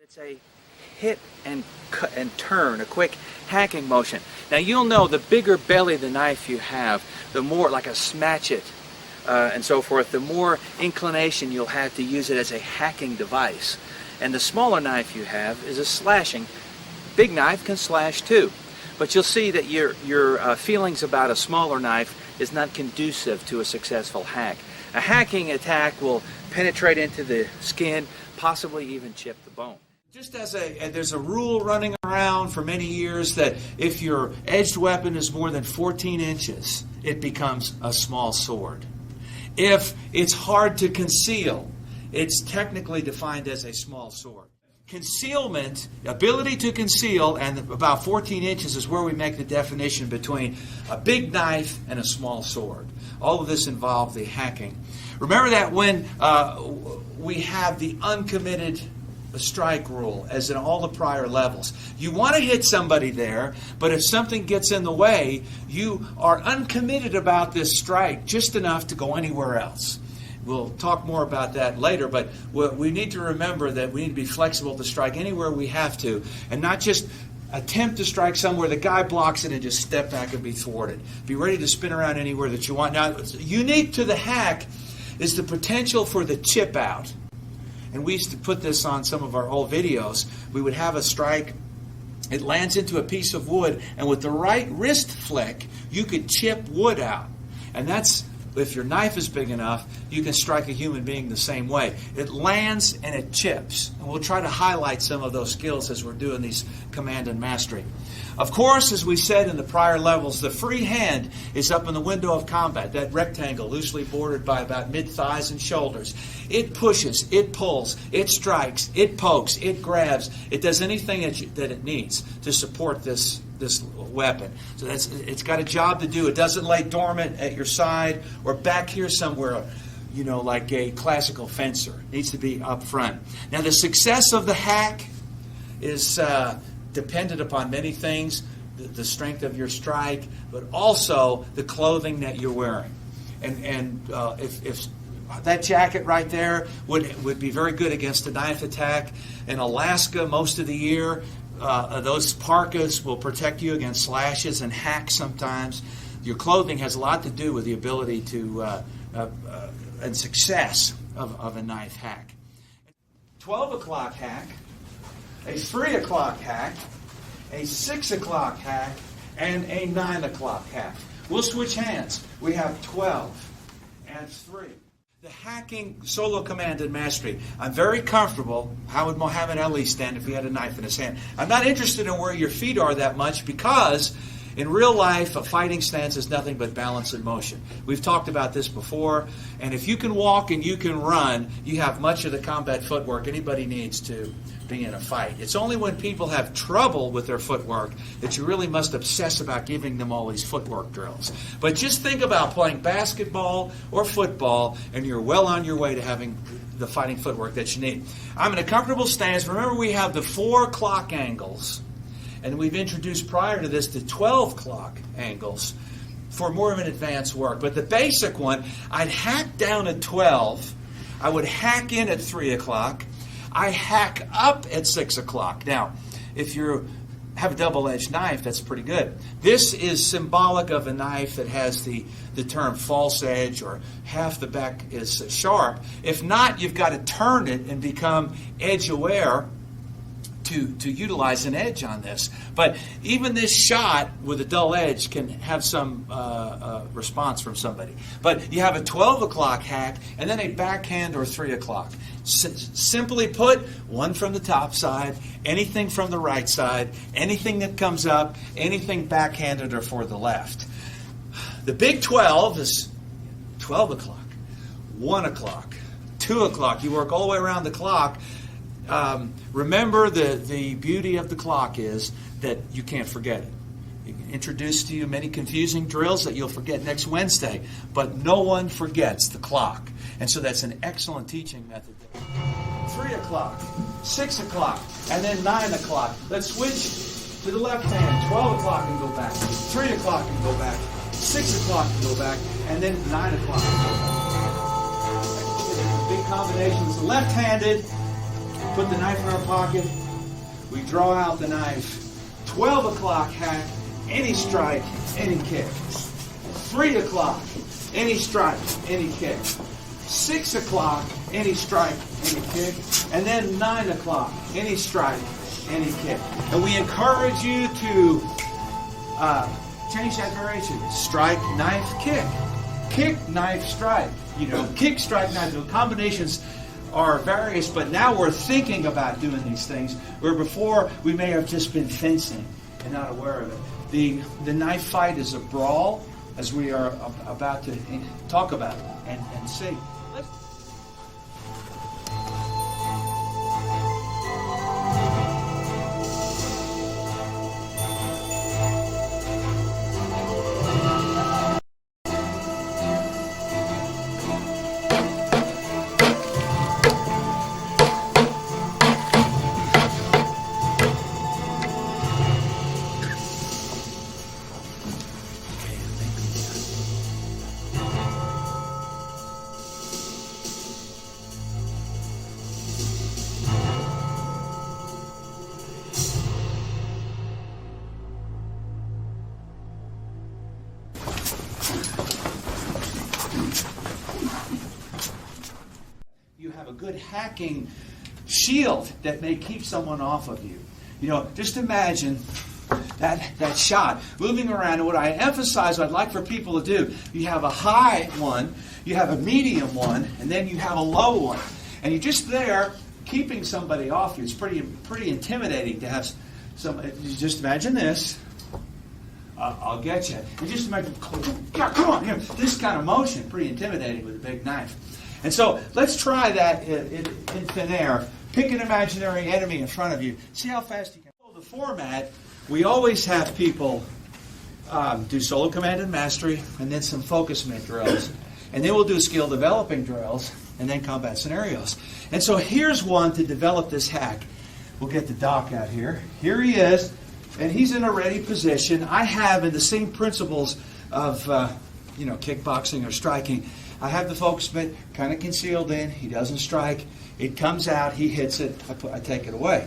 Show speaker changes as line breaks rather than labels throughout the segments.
It's a hit and cut and turn, a quick hacking motion. Now you'll know the bigger belly the knife you have, the more, like a smatch it and so forth, the more inclination you'll have to use it as a hacking device. And the smaller knife you have is a slashing. Big knife can slash too, but you'll see that your feelings about a smaller knife is not conducive to a successful hack. A hacking attack will penetrate into the skin, possibly even chip the bone. Just as there's a rule running around for many years that if your edged weapon is more than 14 inches, it becomes a small sword. If it's hard to conceal, it's technically defined as a small sword. Concealment, ability to conceal, and about 14 inches is where we make the definition between a big knife and a small sword. All of this involves the hacking. Remember that when we have the uncommitted strike rule, as in all the prior levels. You want to hit somebody there, but if something gets in the way, you are uncommitted about this strike just enough to go anywhere else. We'll talk more about that later, but we need to remember that we need to be flexible to strike anywhere we have to, and not just attempt to strike somewhere the guy blocks it and just step back and be thwarted. Be ready to spin around anywhere that you want. Now, unique to the hack is the potential for the chip out. And we used to put this on some of our old videos. We would have a strike, it lands into a piece of wood, and with the right wrist flick, you could chip wood out. And that's, if your knife is big enough, you can strike a human being the same way. It lands and it chips. And we'll try to highlight some of those skills as we're doing these command and mastery. Of course, as we said in the prior levels, the free hand is up in the window of combat, that rectangle loosely bordered by about mid-thighs and shoulders. It pushes, it pulls, it strikes, it pokes, it grabs. It does anything that it needs to support this weapon. So it's got a job to do. It doesn't lay dormant at your side or back here somewhere, you know, like a classical fencer. It needs to be up front. Now, the success of the hack is dependent upon many things, the strength of your strike, but also the clothing that you're wearing. And if that jacket right there would be very good against a knife attack. In Alaska, most of the year, those parkas will protect you against slashes and hacks sometimes. Your clothing has a lot to do with the ability to and success of a knife hack. 12 o'clock hack, a 3 o'clock hack, a 6 o'clock hack, and a 9 o'clock hack. We'll switch hands. We have 12 and 3. The hacking solo command and mastery. I'm very comfortable. How would Muhammad Ali stand if he had a knife in his hand? I'm not interested in where your feet are that much because in real life, a fighting stance is nothing but balance and motion. We've talked about this before, and if you can walk and you can run, you have much of the combat footwork anybody needs to be in a fight. It's only when people have trouble with their footwork that you really must obsess about giving them all these footwork drills. But just think about playing basketball or football, and you're well on your way to having the fighting footwork that you need. I'm in a comfortable stance. Remember, we have the 4 clock angles. And we've introduced prior to this the 12 clock angles.
for more of an advanced work. But the basic one, I'd hack down at 12. I would hack in at 3 o'clock. I hack up at 6 o'clock. Now, if you have a double-edged knife, that's pretty good. This is symbolic of a knife that has the term false edge, or half the back is sharp. If not, you've got to turn it and become edge-aware to utilize an edge on this. But even this shot with a dull edge can have some response from somebody. But you have a 12 o'clock hack and then a backhand or 3 o'clock. Simply put, one from the top side, anything from the right side, anything that comes up, anything backhanded or for the left. The big 12 is 12 o'clock, 1 o'clock, 2 o'clock. You work all the way around the clock. Remember, the beauty of the clock is that you can't forget it. You can introduce to you many confusing drills that you'll forget next Wednesday, but no one forgets the clock. And so that's an excellent teaching method. 3 o'clock, 6 o'clock, and then 9 o'clock. Let's switch to the left hand. 12 o'clock and go back. 3 o'clock and go back. 6 o'clock and go back. And then 9 o'clock and go back. Big combinations. Left-handed. Put the knife in our pocket. We draw out the knife. 12 o'clock hack, any strike, any kick. 3 o'clock, any strike, any kick. 6 o'clock, any strike, any kick. And then 9 o'clock, any strike, any kick. And we encourage you to change that variation. Strike, knife, kick. Kick, knife, strike. Kick, strike, knife. The combinations are various, but now we're thinking about doing these things, where before we may have just been fencing and not aware of it. The knife fight is a brawl, as we are about to talk about and see. You have a good hacking shield that may keep someone off of you. Just imagine that shot moving around. And what I emphasize, what I'd like for people to do, you have a high one, you have a medium one, and then you have a low one. And you're just there keeping somebody off you. It's pretty intimidating to have some. Just imagine this. I'll get you. And just imagine, come on, this kind of motion, pretty intimidating with a big knife. And so let's try that in thin air. Pick an imaginary enemy in front of you. See how fast you can. The format, we always have people do solo command and mastery, and then some focus mitt drills. And then we'll do skill developing drills, and then combat scenarios. And so here's one to develop this hack. We'll get the doc out here. Here he is, and he's in a ready position. I have, in the same principles of kickboxing or striking, I have the focus mitt kind of concealed in. He doesn't strike. It comes out. He hits it. I take it away.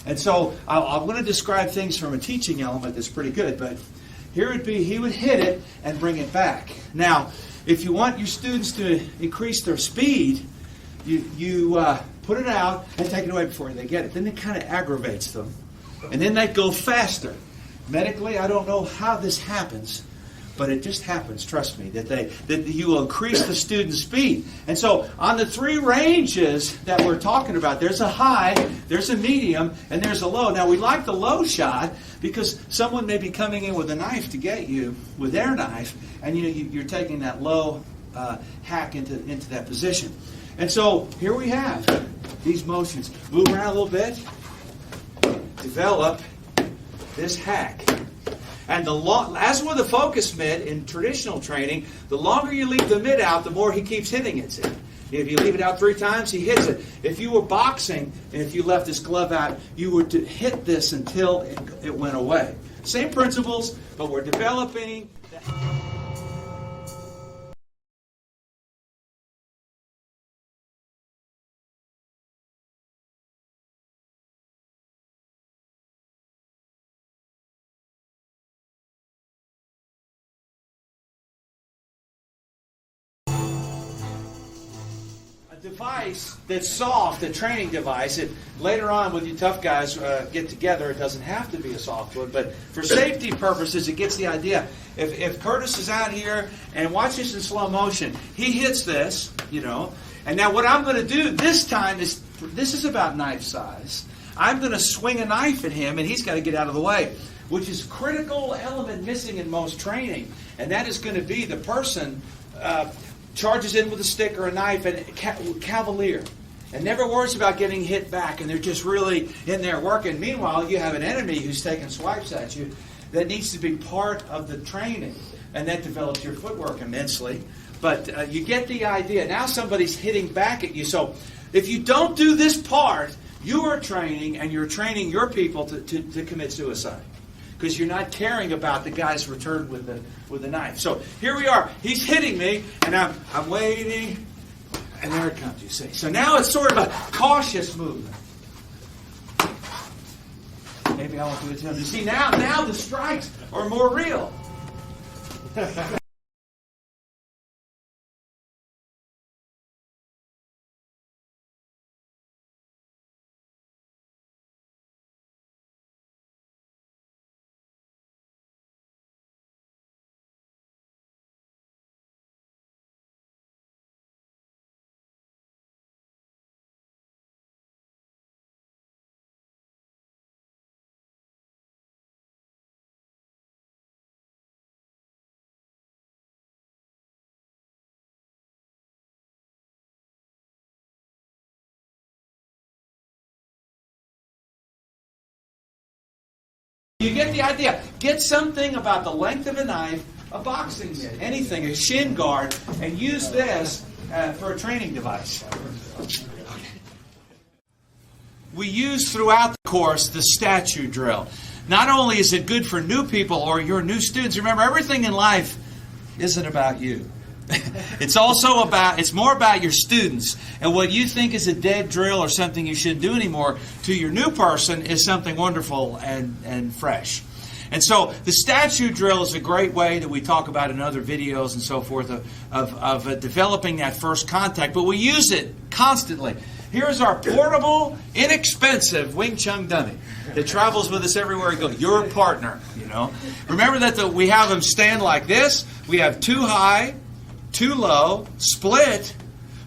And so I'm going to describe things from a teaching element that's pretty good. But here would be, he would hit it and bring it back. Now, if you want your students to increase their speed, you put it out and take it away before they get it. Then it kind of aggravates them. And then they go faster. Medically, I don't know how this happens, but it just happens, trust me, that you will increase the student's speed. And so on the three ranges that we're talking about, there's a high, there's a medium, and there's a low. Now, we like the low shot because someone may be coming in with a knife to get you with their knife, and you're taking that low hack into that position. And so here we have these motions. Move around a little bit, develop this hack. And as with a focus mitt in traditional training, the longer you leave the mitt out, the more he keeps hitting it. If you leave it out 3 times, he hits it. If you were boxing and if you left this glove out, you were to hit this until it went away. Same principles, but we're developing that. device that's soft, a training device. Later on, when you tough guys get together, it doesn't have to be a soft one, but for safety purposes, it gets the idea. If Curtis is out here, and watch this in slow motion, he hits this, and now what I'm going to do this time is, this is about knife size. I'm going to swing a knife at him, and he's got to get out of the way, which is a critical element missing in most training, and that is going to be the person charges in with a stick or a knife and cavalier, and never worries about getting hit back, and they're just really in there working. Meanwhile, you have an enemy who's taking swipes at you. That needs to be part of the training, and that develops your footwork immensely. But you get the idea. Now somebody's hitting back at you. So if you don't do this part, you are training, and you're training your people to commit suicide, because you're not caring about the guy's return with the knife. So here we are. He's hitting me, and I'm waiting, and there it comes, you see. So now it's sort of a cautious movement. Maybe I won't do it to him. You see, now the strikes are more real. You get the idea. Get something about the length of a knife, a boxing mitt, anything, a shin guard, and use this for a training device. We use throughout the course the statue drill. Not only is it good for new people or your new students, remember, everything in life isn't about you. It's more about your students. And what you think is a dead drill or something you shouldn't do anymore, to your new person is something wonderful and fresh. And so the statue drill is a great way that we talk about in other videos and so forth of developing that first contact. But we use it constantly. Here's our portable, inexpensive Wing Chun dummy that travels with us everywhere we go. Your partner, Remember that we have them stand like this. We have too high, too low, split,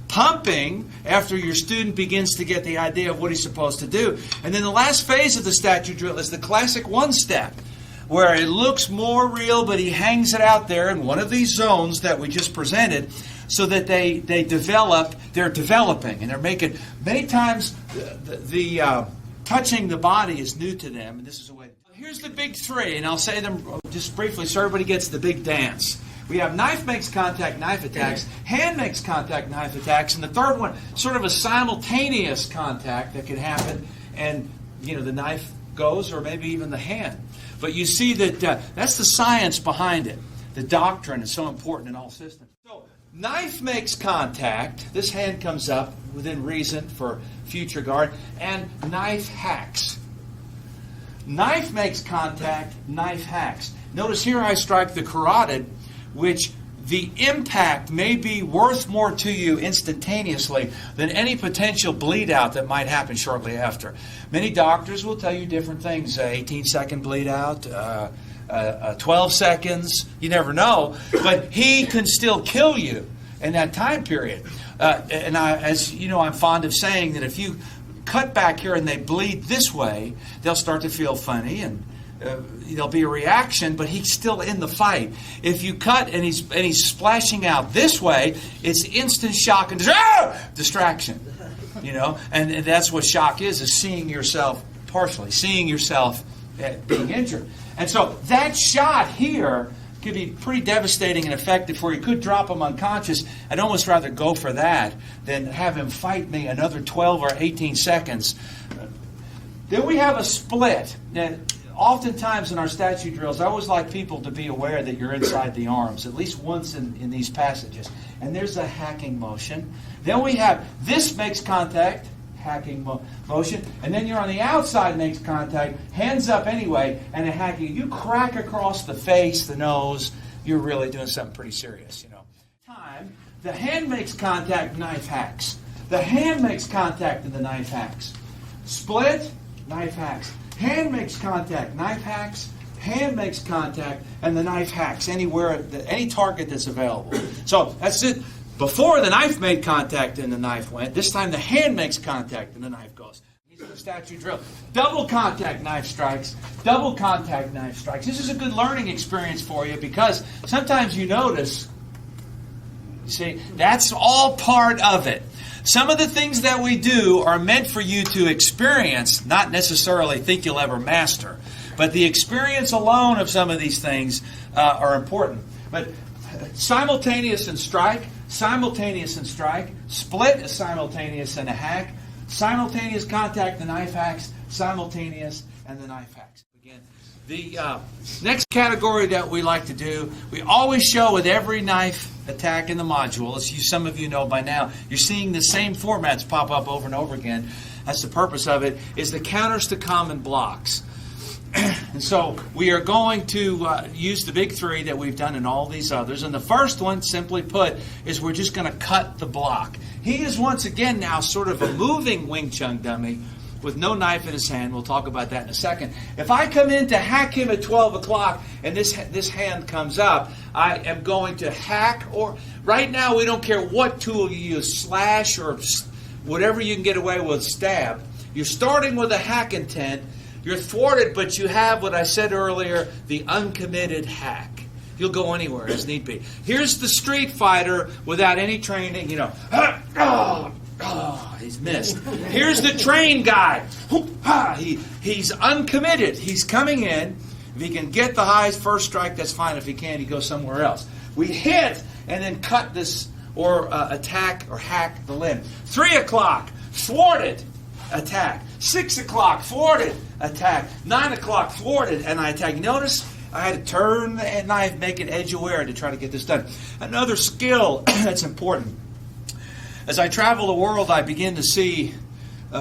pumping after your student begins to get the idea of what he's supposed to do. And then the last phase of the statue drill is the classic one-step, where it looks more real, but he hangs it out there in one of these zones that we just presented, so that they're developing, and they're making, many times the touching the body is new to them, and this is a way. Here's the big three, and I'll say them just briefly so everybody gets the big dance. We have knife makes contact, knife attacks, hand makes contact, knife attacks, and the third one, sort of a simultaneous contact that can happen, and the knife goes, or maybe even the hand. But you see that that's the science behind it. The doctrine is so important in all systems. So knife makes contact. This hand comes up within reason for future guard, and knife hacks. Knife makes contact, knife hacks. Notice here I strike the carotid, which the impact may be worth more to you instantaneously than any potential bleed out that might happen shortly after. Many doctors will tell you different things, 18-second bleed out, 12 seconds, you never know, but he can still kill you in that time period. As you know, I'm fond of saying that if you cut back here and they bleed this way, they'll start to feel funny, and there'll be a reaction, but he's still in the fight. If you cut and he's splashing out this way, it's instant shock and distraction. And that's what shock is seeing yourself partially, seeing yourself being injured. And so that shot here could be pretty devastating and effective for you. Could drop him unconscious. I'd almost rather go for that than have him fight me another 12 or 18 seconds. Then we have a split. Now, oftentimes in our statue drills, I always like people to be aware that you're inside the arms, at least once in these passages. And there's a hacking motion. Then we have this makes contact, hacking motion. And then you're on the outside, makes contact, hands up anyway, and a hacking. You crack across the face, the nose, you're really doing something pretty serious, Time, the hand makes contact, knife hacks. The hand makes contact and the knife hacks. Split, knife hacks. Hand makes contact, knife hacks. Hand makes contact and the knife hacks anywhere, any target that's available. So that's it. Before the knife made contact and the knife went, this time the hand makes contact and the knife goes. These are the statue drill. Double contact knife strikes. Double contact knife strikes. This is a good learning experience for you because sometimes you notice, you see, that's all part of it. Some of the things that we do are meant for you to experience, not necessarily think you'll ever master. But the experience alone of some of these things are important. But simultaneous and strike, split is simultaneous and a hack, simultaneous contact, the knife hacks, simultaneous and the knife hacks. Again, the next category that we like to do, we always show with every knife attack in the module, as some of you know by now, you're seeing the same formats pop up over and over again. That's the purpose of it, is the counters to common blocks. And so we are going to use the big three that we've done in all these others. And the first one, simply put, is we're just going to cut the block. He is once again now sort of a moving Wing Chun dummy with no knife in his hand. We'll talk about that in a second. If I come in to hack him at 12 o'clock and this hand comes up, I am going to hack, or right now we don't care what tool you use, slash or whatever you can get away with, stab. You're starting with a hack intent. You're thwarted, but you have what I said earlier, the uncommitted hack. You'll go anywhere as need be. Here's the street fighter without any training, he's missed. Here's the trained guy. He's uncommitted. He's coming in. If he can get the highest first strike, that's fine. If he can't, he goes somewhere else. We hit and then cut this or attack or hack the limb. 3 o'clock, thwarted, attack. 6 o'clock, thwarted, attack. 9 o'clock, thwarted, and I attack. Notice I had to turn the knife, make it edge aware to try to get this done. Another skill that's important. As I travel the world, I begin to see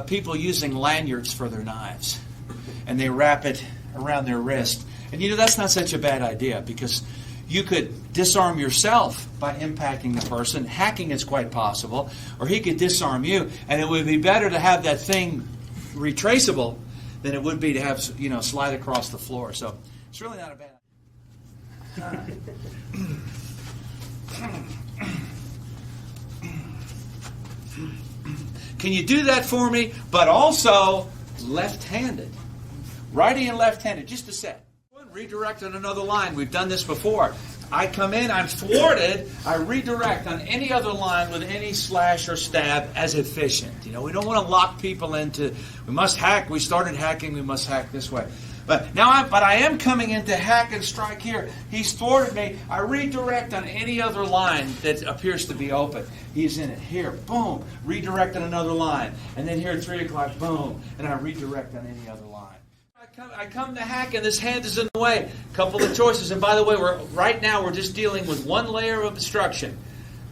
people using lanyards for their knives. And they wrap it around their wrist. And that's not such a bad idea because you could disarm yourself by impacting the person. Hacking is quite possible. Or he could disarm you. And it would be better to have that thing retraceable than it would be to have, slide across the floor. So it's really not a bad idea. Can you do that for me? But also left-handed. Righty and left-handed. Just a sec. Redirect on another line. We've done this before. I come in, I'm thwarted, I redirect on any other line with any slash or stab as efficient. We don't want to lock people into, we must hack, we started hacking, we must hack this way. But I am coming in to hack and strike here. He's thwarted me. I redirect on any other line that appears to be open. He's in it. Here, boom, redirect on another line. And then here at 3 o'clock, boom, and I redirect on any other line. I come to hack and this hand is in the way. Couple of choices. And by the way, right now we're just dealing with one layer of obstruction.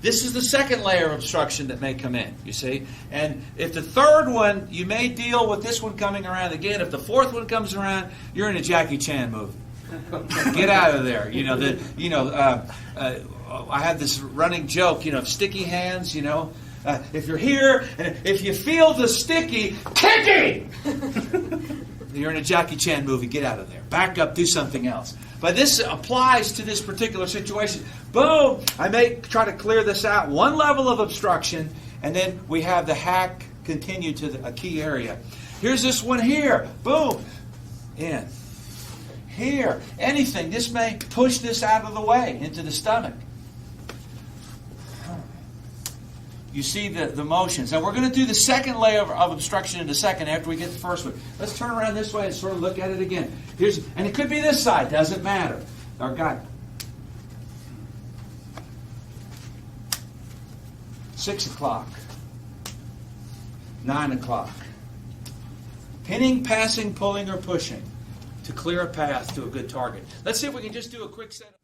This is the second layer of obstruction that may come in, you see. And if the third one, you may deal with this one coming around again. If the fourth one comes around, you're in a Jackie Chan movie. Get out of there. I had this running joke, sticky hands, if you're here, and if you feel the sticky, kicky! You're in a Jackie Chan movie, get out of there. Back up, do something else. But this applies to this particular situation. Boom! I may try to clear this out. One level of obstruction, and then we have the hack continue to a key area. Here's this one here. Boom! In. Here. Anything. This may push this out of the way into the stomach. You see the motions. Now we're going to do the second layer of obstruction in a second after we get the first one. Let's turn around this way and sort of look at it again. And it could be this side, doesn't matter. Our guy. 6 o'clock. 9 o'clock. Pinning, passing, pulling, or pushing to clear a path to a good target. Let's see if we can just do a quick setup.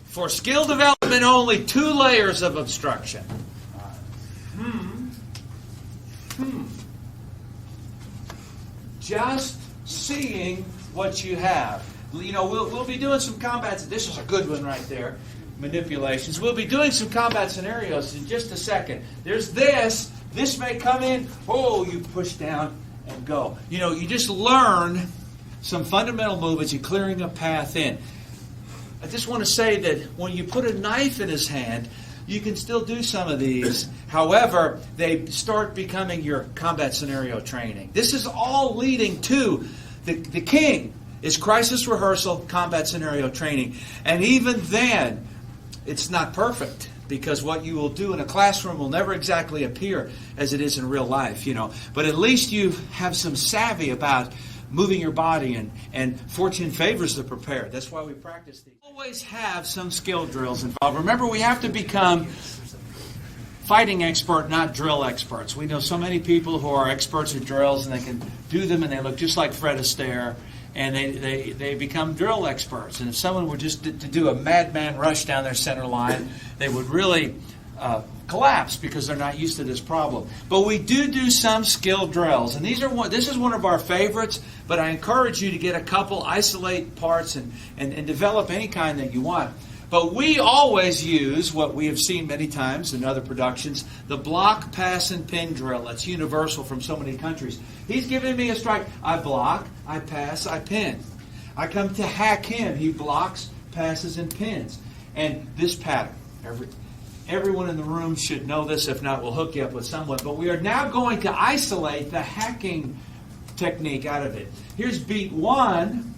For skill development only, 2 layers of obstruction. Just seeing what you have. We'll be doing some combats. This is a good one right there. manipulations. We'll be doing some combat scenarios in just a second. There's this. This may come in. Oh, you push down and go. You know, you just learn some fundamental movements and clearing a path in. I just want to say that when you put a knife in his hand, you can still do some of these. However, they start becoming your combat scenario training. This is all leading to the king is crisis rehearsal, combat scenario training. And even then, it's not perfect, because what you will do in a classroom will never exactly appear as it is in real life, you know. But at least you have some savvy about moving your body, and fortune favors the prepared. That's why we practice these. Always have some skill drills involved. Remember, we have to become fighting expert, not drill experts. We know so many people who are experts at drills, and they can do them, and they look just like Fred Astaire, and they become drill experts. And if someone were just to do a madman rush down their center line, they would really collapse, because they're not used to this problem. But we do some skill drills, and this is one of our favorites. But I encourage you to get a couple, isolate parts, and develop any kind that you want. But we always use what we have seen many times in other productions, the block, pass, and pin drill. That's universal from so many countries. He's giving me a strike. I block, I pass, I pin. I come to hack him. He blocks, passes, and pins. And this pattern, everyone in the room should know this. If not, we'll hook you up with someone. But we are now going to isolate the hacking technique out of it. Here's beat 1,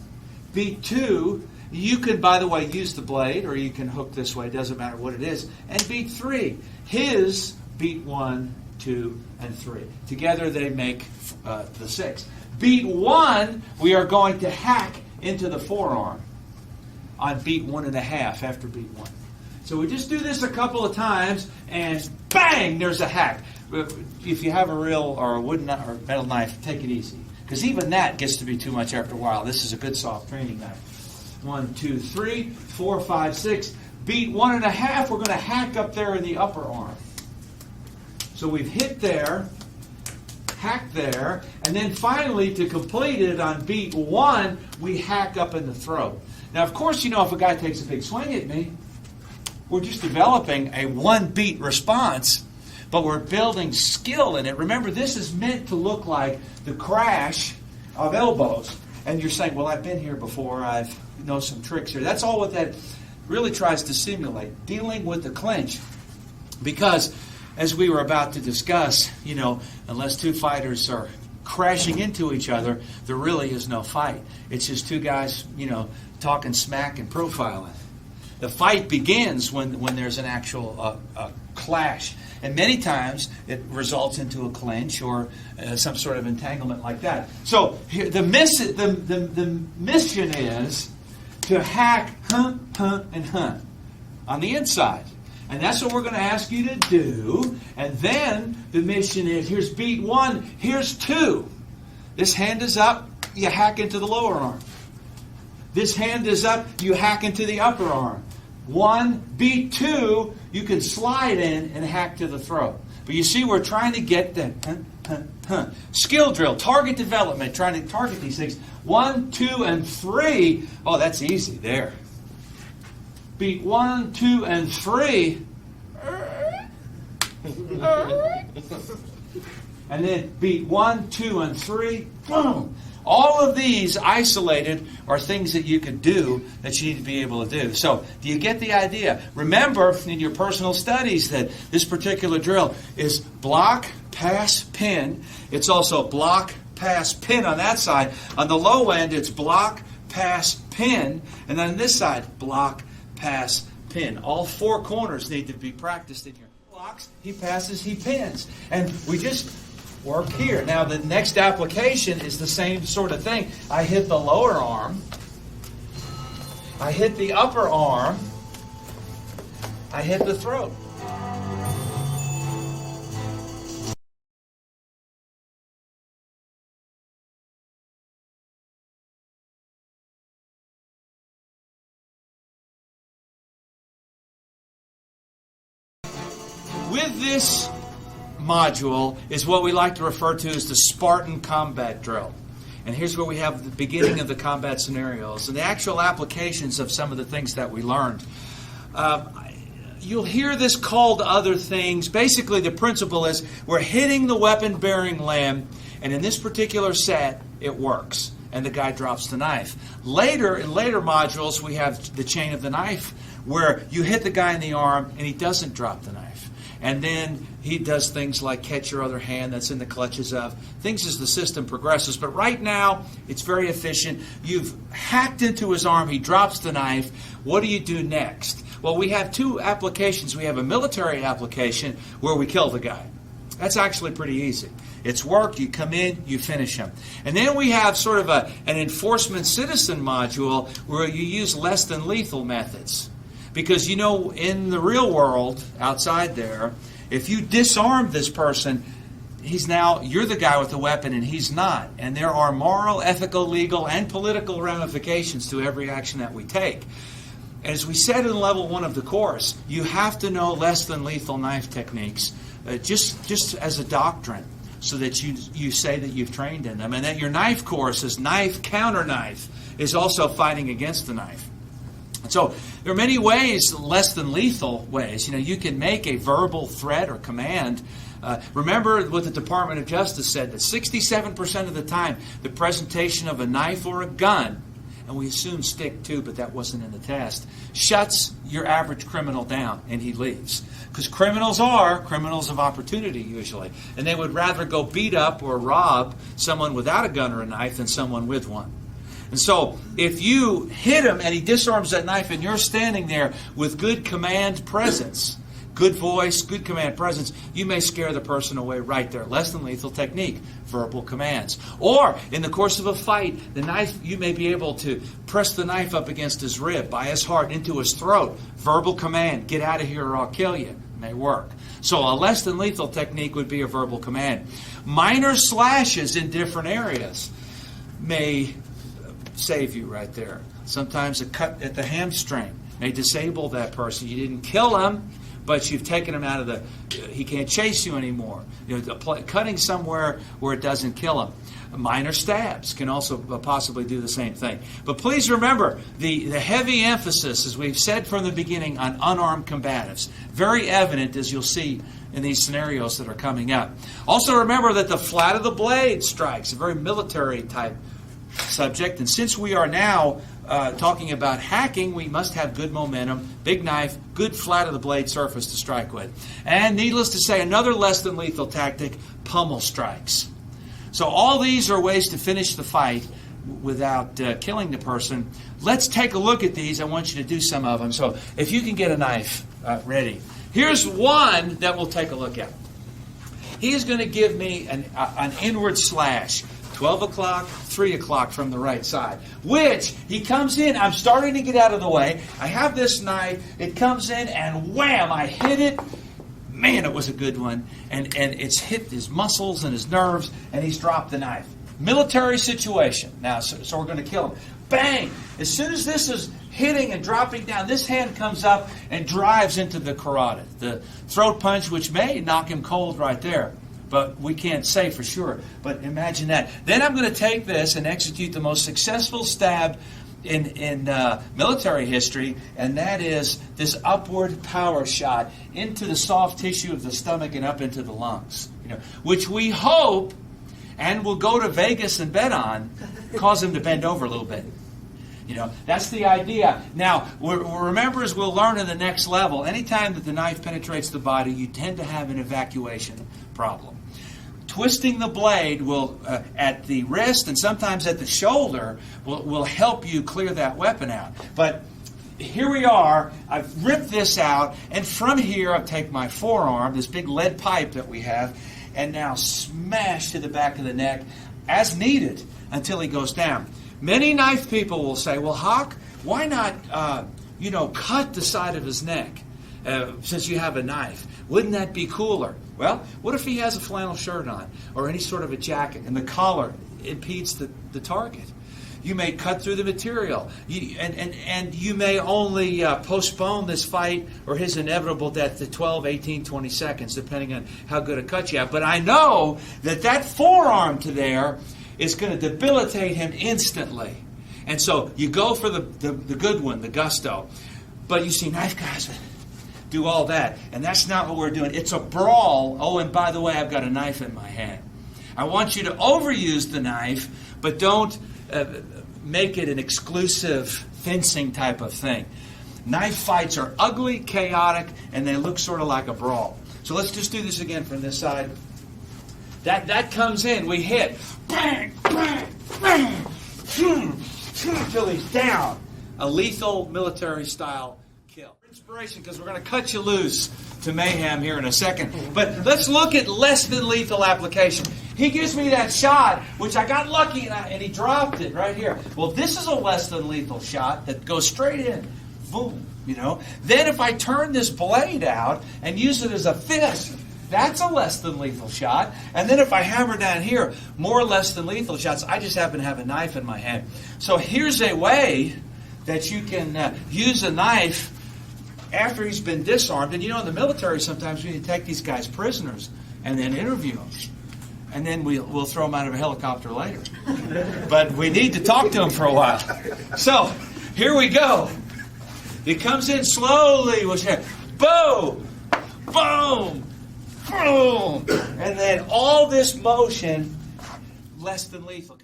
beat 2. You can, by the way, use the blade, or you can hook this way. It doesn't matter what it is. And beat 3. His beat 1, 2, and 3. Together they make the 6. Beat 1, we are going to hack into the forearm on beat 1.5 after beat 1. So we just do this a couple of times, and bang, there's a hack. If you have a real or a wooden or metal knife, take it easy, because even that gets to be too much after a while. This is a good soft training knife. 1, 2, 3, 4, 5, 6. Beat 1.5, we're going to hack up there in the upper arm. So we've hit there, hack there, and then finally, to complete it on beat 1, we hack up in the throat. Now, of course, you know, if a guy takes a big swing at me, we're just developing a one-beat response, but we're building skill in it. Remember, this is meant to look like the crash of elbows. And you're saying, well, I've been here before. I know some tricks here. That's all what that really tries to simulate, dealing with the clinch. Because, as we were about to discuss, you know, unless two fighters are crashing into each other, there really is no fight. It's just two guys, you know, talking smack and profiling. The fight begins when there's an actual clash. And many times it results into a clinch or some sort of entanglement like that. So here, the mission is to hack and on the inside. And that's what we're going to ask you to do. And then the mission is, here's beat 1, here's 2. This hand is up, you hack into the lower arm. This hand is up, you hack into the upper arm. 1, beat 2, you can slide in and hack to the throat. But you see, we're trying to get the skill drill, target development, trying to target these things. 1, 2, and 3. Oh, that's easy there. Beat 1, 2, and 3. And then beat 1, 2, and 3. Boom. All of these isolated are things that you could do that you need to be able to do. So, do you get the idea? Remember in your personal studies that this particular drill is block, pass, pin. It's also block, pass, pin on that side. On the low end, it's block, pass, pin. And then on this side, block, pass, pin. All 4 corners need to be practiced in here. Blocks, he passes, he pins. And we just work here. Now, the next application is the same sort of thing. I hit the lower arm. I hit the upper arm. I hit the throat. With this module is what we like to refer to as the Spartan combat drill. And here's where we have the beginning of the combat scenarios and the actual applications of some of the things that we learned. You'll hear this called other things. Basically, the principle is we're hitting the weapon-bearing limb, and in this particular set, it works, and the guy drops the knife. Later, in later modules, we have the chain of the knife, where you hit the guy in the arm, and he doesn't drop the knife. And then he does things like catch your other hand that's in the clutches of. Things as the system progresses. But right now, it's very efficient. You've hacked into his arm. He drops the knife. What do you do next? Well, we have two applications. We have a military application where we kill the guy. That's actually pretty easy. It's work. You come in, you finish him. And then we have sort of an enforcement citizen module where you use less than lethal methods. Because, in the real world, outside there, if you disarm this person, you're the guy with the weapon and he's not. And there are moral, ethical, legal, and political ramifications to every action that we take. As we said in level 1 of the course, you have to know less than lethal knife techniques, just as a doctrine, so that you say that you've trained in them. And that your knife course is knife, counter knife, is also fighting against the knife. So there are many ways, less than lethal ways. You can make a verbal threat or command. Remember what the Department of Justice said, that 67% of the time the presentation of a knife or a gun, and we assume stick too, but that wasn't in the test, shuts your average criminal down and he leaves. Because criminals are criminals of opportunity usually. And they would rather go beat up or rob someone without a gun or a knife than someone with one. And so, if you hit him and he disarms that knife and you're standing there with good command presence, good voice, good command presence, you may scare the person away right there. Less than lethal technique, verbal commands. Or, in the course of a fight, the knife, you may be able to press the knife up against his rib, by his heart, into his throat. Verbal command, get out of here or I'll kill you. May work. So a less than lethal technique would be a verbal command. Minor slashes in different areas may save you right there. Sometimes a cut at the hamstring may disable that person. You didn't kill him, but you've taken him out of he can't chase you anymore. Cutting somewhere where it doesn't kill him. Minor stabs can also possibly do the same thing. But please remember, the heavy emphasis, as we've said from the beginning, on unarmed combatives. Very evident, as you'll see in these scenarios that are coming up. Also remember that the flat of the blade strikes, a very military type subject. And since we are now talking about hacking, we must have good momentum, big knife, good flat of the blade surface to strike with. And needless to say, another less than lethal tactic, pummel strikes. So all these are ways to finish the fight without killing the person. Let's take a look at these. I want you to do some of them. So if you can get a knife ready. Here's one that we'll take a look at. He is going to give me an inward slash. 12 o'clock, 3 o'clock from the right side. Which, he comes in, I'm starting to get out of the way. I have this knife, it comes in, and wham, I hit it. Man, it was a good one. And it's hit his muscles and his nerves, and he's dropped the knife. Military situation. Now, so we're going to kill him. Bang! As soon as this is hitting and dropping down, this hand comes up and drives into the carotid. The throat punch, which may knock him cold right there. But we can't say for sure. But imagine that. Then I'm going to take this and execute the most successful stab in military history, and that is this upward power shot into the soft tissue of the stomach and up into the lungs. Which we hope, and we'll go to Vegas and bet on, cause him to bend over a little bit. That's the idea. Now, remember, as we'll learn in the next level, anytime that the knife penetrates the body, you tend to have an evacuation problem. Twisting the blade will, at the wrist and sometimes at the shoulder, will help you clear that weapon out. But here we are. I've ripped this out, and from here I take my forearm, this big lead pipe that we have, and now smash to the back of the neck as needed until he goes down. Many knife people will say, well, Hawk, why not, cut the side of his neck since you have a knife? Wouldn't that be cooler? Well, what if he has a flannel shirt on or any sort of a jacket and the collar impedes the target? You may cut through the material, and you may only postpone this fight or his inevitable death to 12, 18, 20 seconds, depending on how good a cut you have. But I know that forearm to there is going to debilitate him instantly. And so you go for the good one, the gusto. But you see, knife guys do all that, and that's not what we're doing. It's a brawl. Oh, and by the way, I've got a knife in my hand. I want you to overuse the knife, but don't make it an exclusive fencing type of thing. Knife fights are ugly, chaotic, and they look sort of like a brawl. So let's just do this again from this side. That comes in. We hit. Bang, bang, bang. Till he's down. A lethal military-style kill. Inspiration, because we're going to cut you loose to mayhem here in a second. But let's look at less than lethal application. He gives me that shot, which I got lucky, and he dropped it right here. Well, this is a less than lethal shot that goes straight in. Boom, you know. Then if I turn this blade out and use it as a fist, that's a less than lethal shot. And then if I hammer down here, more less than lethal shots. I just happen to have a knife in my hand. So here's a way that you can use a knife after he's been disarmed. And you know, in the military, sometimes we take these guys prisoners and then interview them. And then we'll throw them out of a helicopter later. But we need to talk to them for a while. So here we go. He comes in slowly. Boom! Boom! Boom! And then all this motion, less than lethal.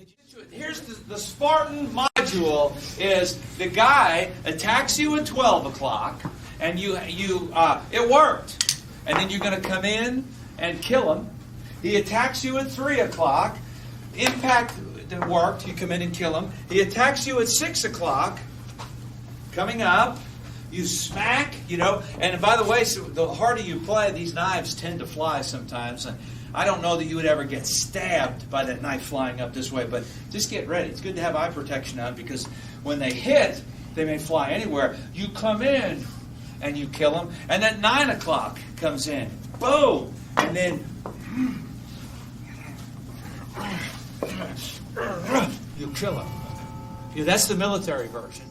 Here's the Spartan module is the guy attacks you at 12 o'clock, and it worked. And then you're going to come in and kill him. He attacks you at 3 o'clock. Impact worked. You come in and kill him. He attacks you at 6 o'clock. Coming up, you smack, you know. And by the way, so the harder you play, these knives tend to fly sometimes. And I don't know that you would ever get stabbed by that knife flying up this way, but just get ready. It's good to have eye protection on, because when they hit, they may fly anywhere. You come in and you kill them. And then 9 o'clock comes in. Boom! And then you kill him. Yeah, that's the military version.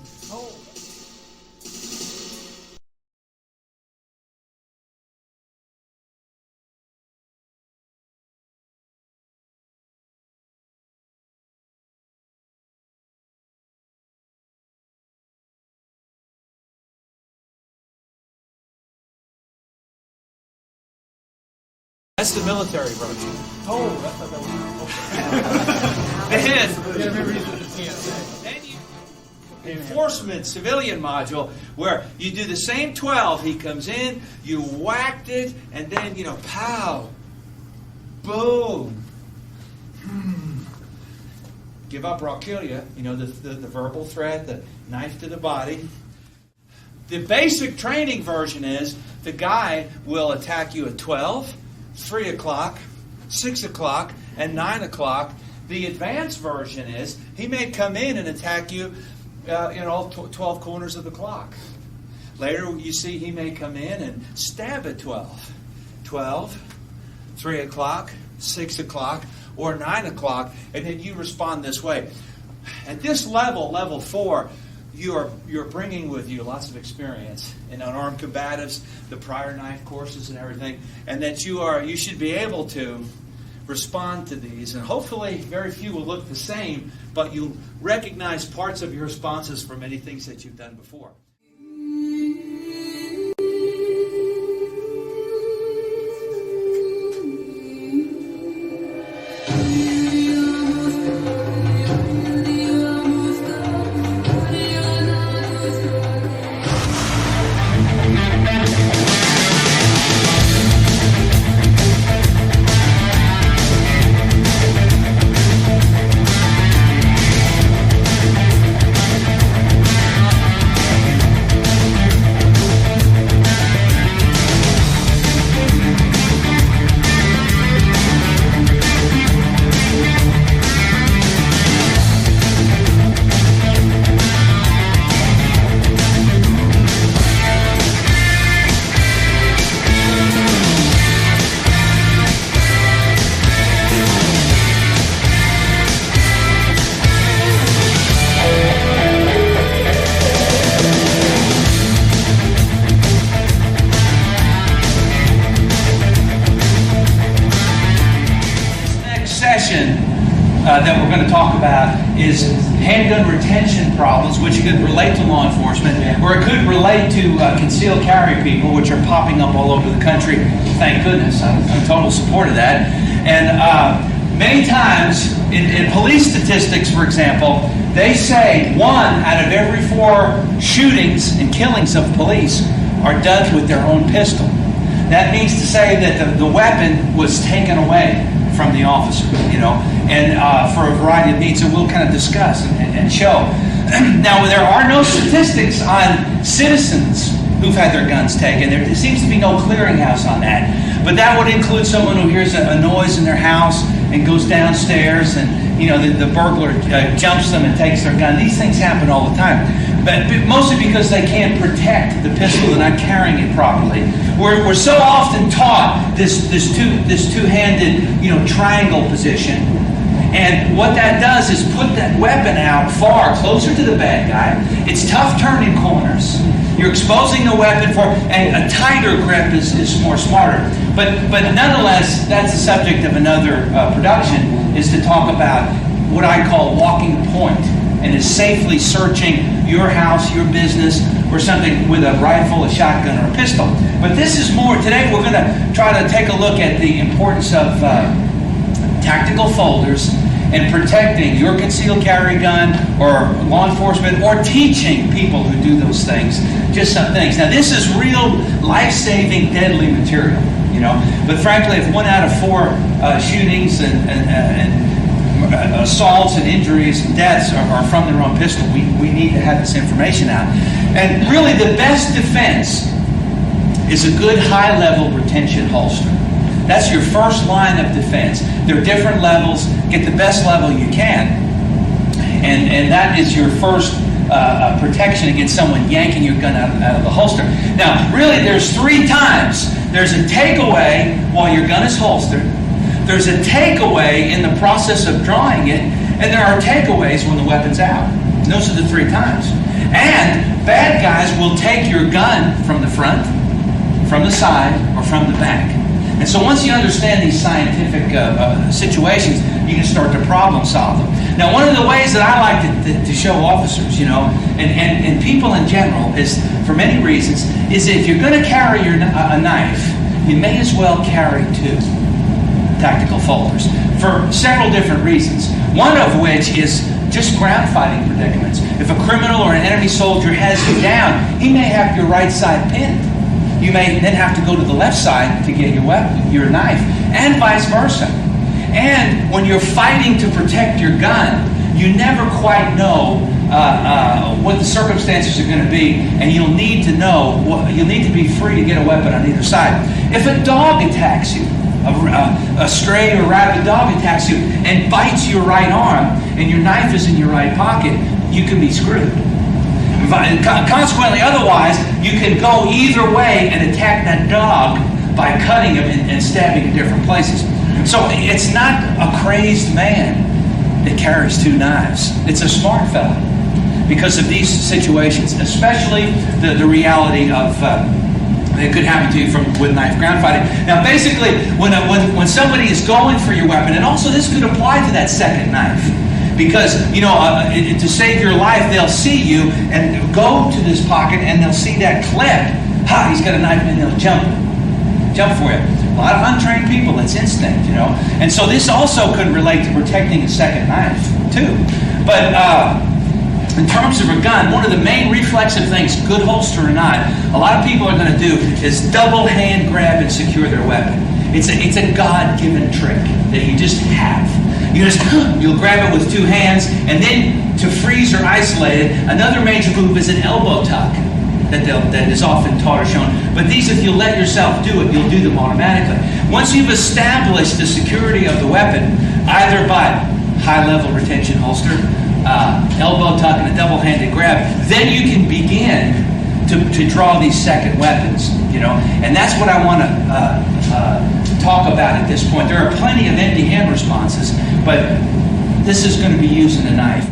That's the military version. Oh, that's not that. And enforcement civilian module, where you do the same 12. He comes in, you whacked it, and then, pow, boom. Give up or I'll kill you. The verbal threat, the knife to the body. The basic training version is the guy will attack you at 12, 3 o'clock, 6 o'clock, and 9 o'clock. The advanced version is he may come in and attack you in all 12 corners of the clock. Later, you see he may come in and stab at 12, 3 o'clock, 6 o'clock, or 9 o'clock, and then you respond this way. At this level, level 4, you're bringing with you lots of experience in unarmed combatives, the prior knife courses and everything, and that you should be able to respond to these. And hopefully very few will look the same, but you recognize parts of your responses from many things that you've done before.
that we're going to talk about is handgun retention problems, which could relate to law enforcement, or it could relate to concealed carry people, which are popping up all over the country. Thank goodness. I'm in total support of that. And many times, in police statistics, for example, they say 1 out of every 4 shootings and killings of police are done with their own pistol. That means to say that the weapon was taken away from the officer, and for a variety of needs that we'll kind of discuss and show. Now, there are no statistics on citizens who've had their guns taken. There seems to be no clearinghouse on that. But that would include someone who hears a noise in their house and goes downstairs, and the burglar jumps them and takes their gun. These things happen all the time, but mostly because they can't protect the pistol. They're not carrying it properly. We're so often taught this two-handed triangle position, and what that does is put that weapon out far closer to the bad guy. It's tough turning corners. You're exposing the weapon for, and a tighter grip is more smarter. But nonetheless, that's the subject of another production, is to talk about what I call walking point, and is safely searching your house, your business, or something with a rifle, a shotgun, or a pistol. But this is more, today we're going to try to take a look at the importance of tactical folders and protecting your concealed carry gun, or law enforcement, or teaching people who do those things, just some things. Now, this is real life-saving, deadly material, But frankly, if 1 out of 4 shootings and assaults and injuries and deaths are from their own pistol, we need to have this information out. And really, the best defense is a good high-level retention holster. That's your first line of defense. There are different levels. Get the best level you can. And that is your first protection against someone yanking your gun out of the holster. Now, really, there's 3 times. There's a takeaway while your gun is holstered. There's a takeaway in the process of drawing it. And there are takeaways when the weapon's out. And those are the 3 times. And bad guys will take your gun from the front, from the side, or from the back. And so once you understand these scientific situations, you can start to problem solve them. Now, one of the ways that I like to show officers, and people in general, is, for many reasons, is if you're going to carry a knife, you may as well carry 2 tactical folders for several different reasons. One of which is just ground fighting predicaments. If a criminal or an enemy soldier has you down, he may have your right side pinned. You may then have to go to the left side to get your weapon, your knife, and vice versa. And when you're fighting to protect your gun, you never quite know what the circumstances are going to be, and you'll need to be free to get a weapon on either side. If a dog attacks you, a stray or rabid dog attacks you and bites your right arm, and your knife is in your right pocket, you can be screwed. Consequently, otherwise, you can go either way and attack that dog by cutting him and stabbing in different places. So it's not a crazed man that carries 2 knives. It's a smart fella because of these situations, especially the reality of it could happen to you with knife ground fighting. Now, basically, when somebody is going for your weapon, and also this could apply to that second knife. Because, to save your life, they'll see you and go to this pocket and they'll see that clip. Ha, he's got a knife, and they'll jump for you. A lot of untrained people, it's instinct, And so this also could relate to protecting a second knife, too. But in terms of a gun, one of the main reflexive things, good holster or not, a lot of people are going to do is double hand grab and secure their weapon. It's a God-given trick that you just have. You'll grab it with 2 hands, and then to freeze or isolate it, another major move is an elbow tuck that is often taught or shown. But these, if you let yourself do it, you'll do them automatically. Once you've established the security of the weapon, either by high-level retention holster, elbow tuck, and a double-handed grab, then you can begin to draw these second weapons, And that's what I want to talk about at this point. There are plenty of empty hand responses, but this is going to be using a knife.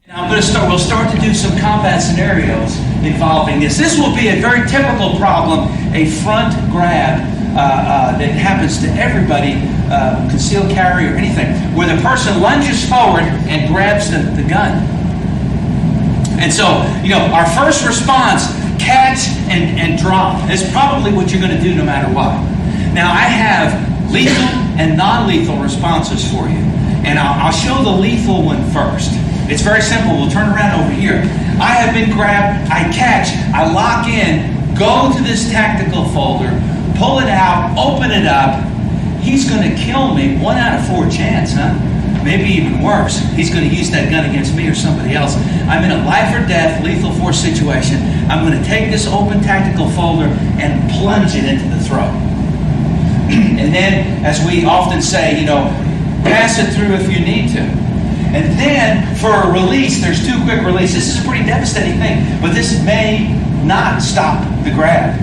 Now we'll start to do some combat scenarios involving this. This will be a very typical problem, a front grab that happens to everybody, concealed carry or anything, where the person lunges forward and grabs the gun. And so, our first response, catch and drop. That's probably what you're going to do no matter what. Now, I have lethal and non-lethal responses for you. And I'll show the lethal one first. It's very simple. We'll turn around over here. I have been grabbed, I catch, I lock in, go to this tactical folder, pull it out, open it up. He's going to kill me. 1 out of 4 chance, huh? Maybe even worse. He's going to use that gun against me or somebody else. I'm in a life or death, lethal force situation. I'm going to take this open tactical folder and plunge it into the throat. And then, as we often say, pass it through if you need to. And then, for a release, there's 2 quick releases. This is a pretty devastating thing, but this may not stop the grab.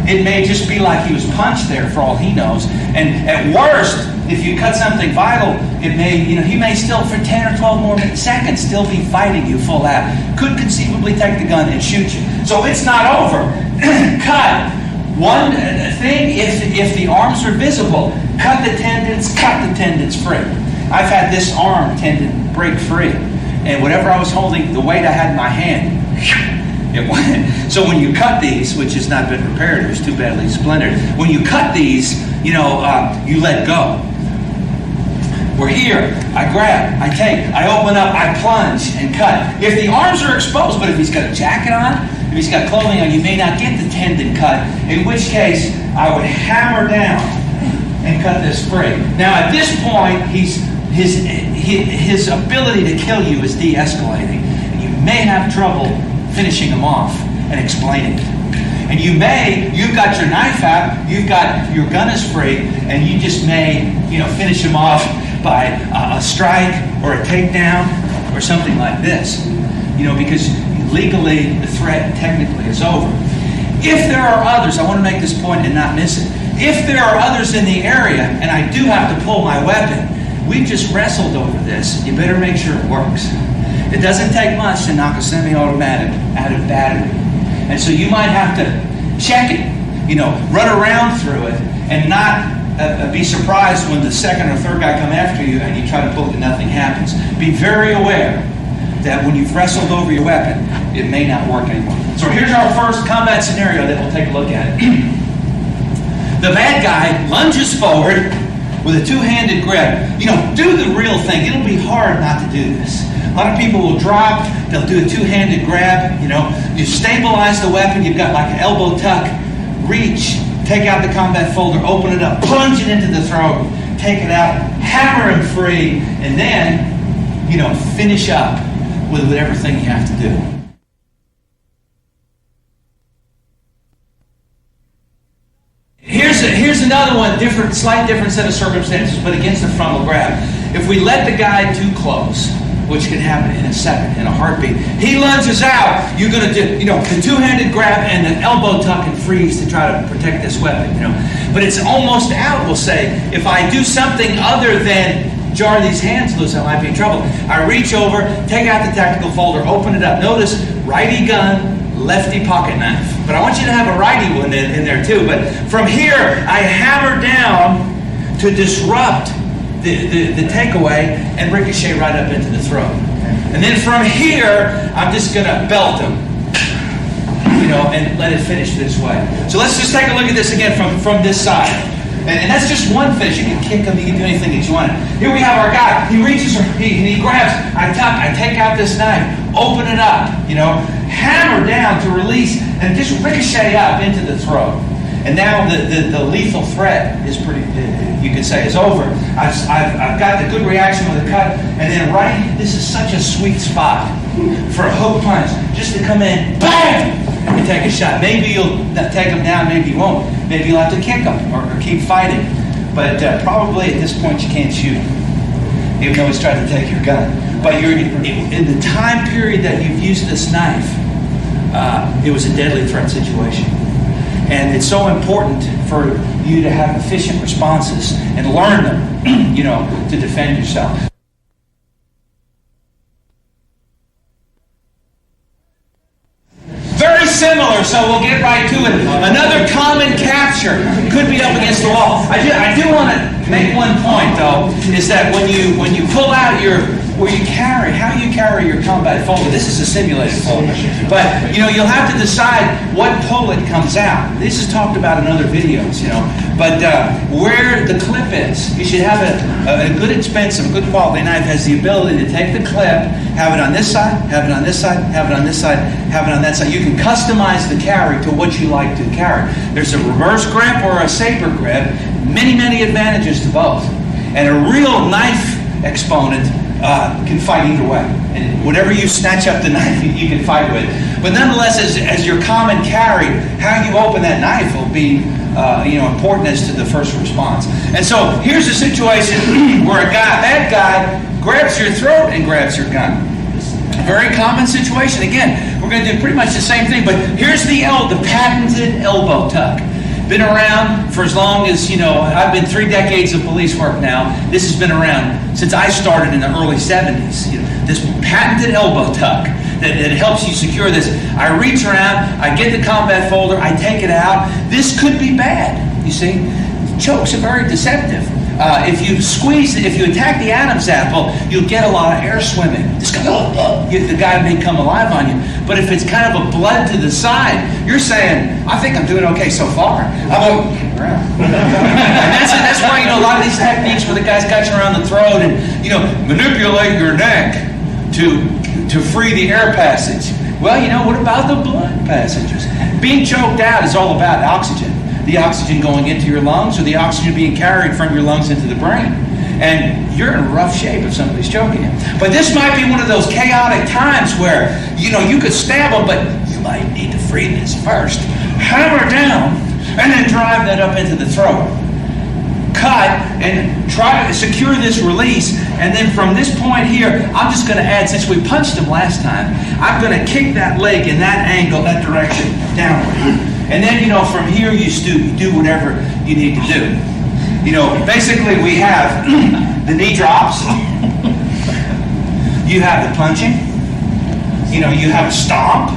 It may just be like he was punched there for all he knows. And at worst, if you cut something vital, it may, he may still for 10 or 12 more seconds still be fighting you full out. Could conceivably take the gun and shoot you. So it's not over. Cut. One thing, if the arms are visible, cut the tendons free. I've had this arm tendon break free. And whatever I was holding, the weight I had in my hand, it went. So when you cut these, which has not been repaired, it was too badly splintered. When you cut these, you let go. We're here. I grab, I take, I open up, I plunge and cut. If the arms are exposed, but if he's got a jacket on, if he's got clothing on, you may not get the tendon cut, in which case I would hammer down and cut this free. Now at this point, his ability to kill you is de-escalating. And you may have trouble finishing him off and explaining it. And you've got your knife out, your gun is free, and you just may, finish him off by a strike or a takedown or something like this. Because legally the threat technically is over. If there are others, I want to make this point and not miss it. If there are others in the area and I do have to pull my weapon, we've just wrestled over this. You better make sure it works. It doesn't take much to knock a semi-automatic out of battery. And so you might have to check it, run around through it and not be surprised when the second or third guy come after you and you try to pull it and nothing happens. Be very aware that when you've wrestled over your weapon, it may not work anymore. So here's our first combat scenario that we'll take a look at. The bad guy lunges forward with a 2-handed grab. Do the real thing. It'll be hard not to do this. A lot of people will drop, they'll do a 2-handed grab, you stabilize the weapon, you've got like an elbow tuck, reach, take out the combat folder, open it up, plunge it into the throat, take it out, hammer him free, and then, finish up with everything you have to do. Here's another one, slight different set of circumstances, but against the frontal grab. If we let the guy too close, which can happen in a second, in a heartbeat, he lunges out, you're going to do, the 2-handed grab and the elbow tuck and freeze to try to protect this weapon, But it's almost out, we'll say. If I do something other than jar these hands loose, I might be in trouble. I reach over, take out the tactical folder, open it up. Notice, righty gun, lefty pocket knife. But I want you to have a righty one in there too. But from here, I hammer down to disrupt the takeaway and ricochet right up into the throat. And then from here, I'm just going to belt him, and let it finish this way. So let's just take a look at this again from this side. And that's just one finish. You can kick him, you can do anything that you want. Here we have our guy. He reaches, he grabs, I tuck, I take out this knife, open it up, hammer down to release, and just ricochet up into the throat. And now the lethal threat is pretty, you could say, is over. I've got the good reaction with the cut, and then this is such a sweet spot for a hook punch, just to come in, bang, and take a shot. Maybe you'll take him down, maybe you won't. Maybe you'll have to kick him or keep fighting. But probably at this point you can't shoot him, even though he's trying to take your gun. But in the time period that you've used this knife, it was a deadly threat situation. And it's so important for you to have efficient responses and learn them, to defend yourself. Very similar, so we'll get right to it. Another common human capture could be up against the wall. I do want to make one point, though, is that when you pull out how you carry your combat folder. This is a simulated folder, but you'll have to decide what pull it comes out. This is talked about in other videos, But where the clip is, you should have a good, expensive, good quality knife has the ability to take the clip, have it on this side, have it on this side, have it on this side, have it on that side. You can customize the carry to what you like to carry. There's a reverse grip or a saber grip. Many, many advantages to both. And a real knife exponent can fight either way. And whatever you snatch up the knife, you can fight with. But nonetheless, as your common carry, how you open that knife will be important as to the first response. And so here's a situation where a bad guy grabs your throat and grabs your gun. A very common situation. Again, we're going to do pretty much the same thing, but here's the patented elbow tuck. Been around for as long as, I've been 3 decades of police work now. This has been around since I started in the early 70s. This patented elbow tuck that helps you secure this. I reach around, I get the combat folder, I take it out. This could be bad, you see. Chokes are very deceptive. If you attack the Adam's apple, you'll get a lot of air swimming. The guy may come alive on you. But if it's kind of a blood to the side, you're saying, I think I'm doing okay so far. I'm around. And that's why, a lot of these techniques where the guy's got you around the throat and, manipulate your neck to free the air passage. Well, what about the blood passages? Being choked out is all about oxygen. The oxygen going into your lungs or the oxygen being carried from your lungs into the brain. And you're in rough shape if somebody's choking you. But this might be one of those chaotic times where, you could stab them, but you might need to free this first. Hammer down and then drive that up into the throat. Cut and try to secure this release. And then from this point here, I'm just going to add, since we punched him last time, I'm going to kick that leg in that angle, that direction, downward. And then, from here you do whatever you need to do. Basically we have the knee drops. You have the punching. You have a stomp.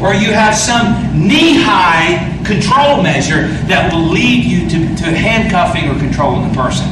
Or you have some knee-high control measure that will lead you to handcuffing or controlling the person.